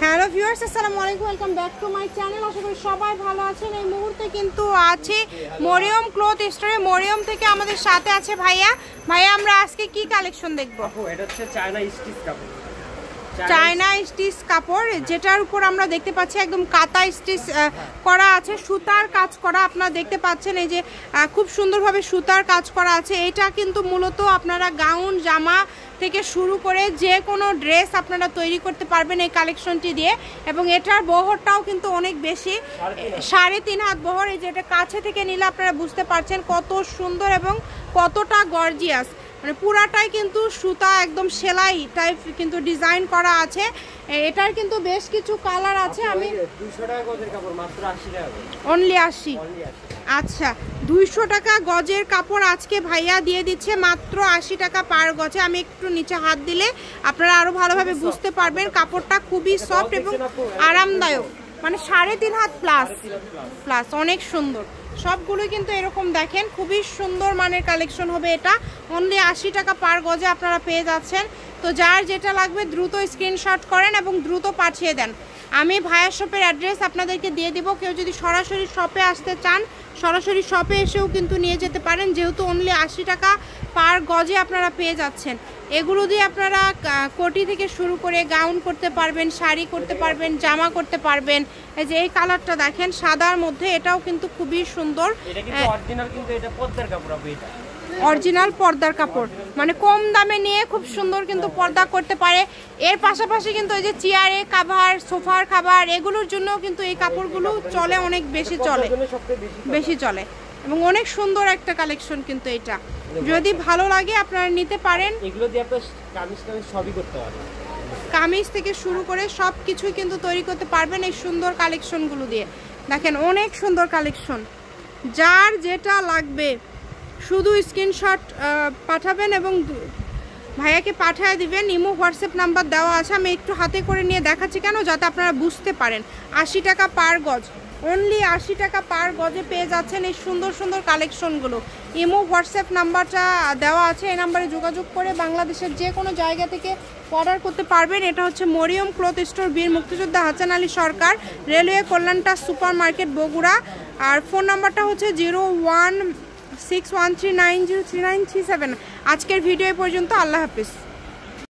Hello viewers, আসসালামু আলাইকুম, welcome back to my channel. আশা করি সবাই ভালো আছেন। এই মুহূর্তে কিন্তু আছে মরিয়ম ক্লথ স্টোরে। মরিয়ম থেকে আমাদের সাথে আছে ভাইয়া। আমরা আজকে কি কালেকশন দেখবো? এটা হচ্ছে চায়না স্টিচ কাপড়। চায়না স্টিচ কাপড়, যেটার উপর আমরা দেখতে পাচ্ছি একদম কাতা স্টিচ করা আছে, সুতার কাজ করা। আপনারা দেখতে পাচ্ছেন এই যে খুব সুন্দরভাবে সুতার কাজ করা আছে। এটা কিন্তু মূলত আপনারা গাউন, জামা থেকে শুরু করে যে কোনো ড্রেস আপনারা তৈরি করতে পারবেন এই কালেকশনটি দিয়ে। এবং এটার বহরটাও কিন্তু অনেক বেশি, 3.5 হাত বহর। এই যে এটা কাছে থেকে নিলে আপনারা বুঝতে পারছেন কত সুন্দর এবং কতটা গর্জিয়াস। মানে পুরাটাই কিন্তু সুতা, একদম সেলাই টাইপ কিন্তু ডিজাইন করা আছে। এটার কিন্তু বেশ কিছু কালার আছে। আমি 200 টাকা গজের কাপড়, মাত্র 80 টাকা। অনলি 80। আচ্ছা, 200 টাকা গজের কাপড় আজকে ভাইয়া দিয়ে দিচ্ছে মাত্র 80 টাকা পার গজে। আমি একটু নিচে হাত দিলে আপনারা আরো ভালোভাবে বুঝতে পারবেন। কাপড়টা খুবই সফট এবং আরামদায়ক, মানে 3.5 হাত প্লাস, অনেক সুন্দর। সবগুলোই কিন্তু এরকম দেখেন, খুবই সুন্দর মানের কালেকশন হবে এটা। অনলি 80 টাকা পার গজে আপনারা পেয়ে যাচ্ছেন। তো যার যেটা লাগবে দ্রুত স্ক্রিনশট করেন এবং দ্রুত পাঠিয়ে দেন। আমি ভাইয়া শপের অ্যাড্রেস আপনাদেরকে দিয়ে দিব। কেউ যদি সরাসরি শপে আসতে চান, সরাসরি শপে এসেও কিন্তু নিয়ে যেতে পারেন, যেহেতু অনলি 80 টাকা পার গজে আপনারা পেয়ে যাচ্ছেন। এগুলো দিয়ে আপনারা কোটি থেকে শুরু করে গাউন করতে পারবেন, শাড়ি করতে পারবেন, জামা করতে পারবেন। এই যে এই কালারটা দেখেন সাদার মধ্যে, এটাও কিন্তু খুবই সুন্দর। এটা কিন্তু অরিজিনাল, কিন্তু এটা পর্দার কাপড় হবে। এটা অরিজিনাল পর্দার কাপড়, মানে কম দামে নিয়ে খুব সুন্দর কিন্তু পর্দা করতে পারে। এর পাশাপাশি কিন্তু এই যে চেয়ারে কাভার, সোফার কাভার, এগুলোর জন্য কিন্তু এই কাপড়গুলো চলে, অনেক বেশি চলে এবং অনেক সুন্দর একটা কালেকশন কিন্তু এটা। যদি ভালো লাগে আপনারা নিতে পারেন। এগুলো দিয়ে আপনি কামিজ সবই করতে পারবেন। কামিজ থেকে শুরু করে সব কিছুই কিন্তু তৈরি করতে পারবেন এই সুন্দর কালেকশনগুলো দিয়ে। দেখেন অনেক সুন্দর কালেকশন। যার যেটা লাগবে শুধু স্ক্রিনশট পাঠাবেন এবং ভাইয়াকে পাঠিয়ে দিবেন। ইমো, হোয়াটসঅ্যাপ নাম্বার দেওয়া আছে। আমি একটু হাতে করে নিয়ে দেখাচ্ছি কেন, যাতে আপনারা বুঝতে পারেন। 80 টাকা পার গজ, অনলি 80 টাকা পার গজে পেয়ে যাচ্ছেন এই সুন্দর সুন্দর কালেকশনগুলো। ইমো, হোয়াটসঅ্যাপ নাম্বারটা দেওয়া আছে, এই নাম্বারে যোগাযোগ করে বাংলাদেশের যে কোনো জায়গা থেকে অর্ডার করতে পারবেন। এটা হচ্ছে মরিয়ম ক্লথ স্টোর, বীর মুক্তিযোদ্ধা হাসান আলী সরকার, রেলওয়ে কল্যাণটা সুপার মার্কেট, বগুড়া। আর ফোন নাম্বারটা হচ্ছে 016139039337। আজকের ভিডিও পর্যন্ত। আল্লাহ হাফিজ।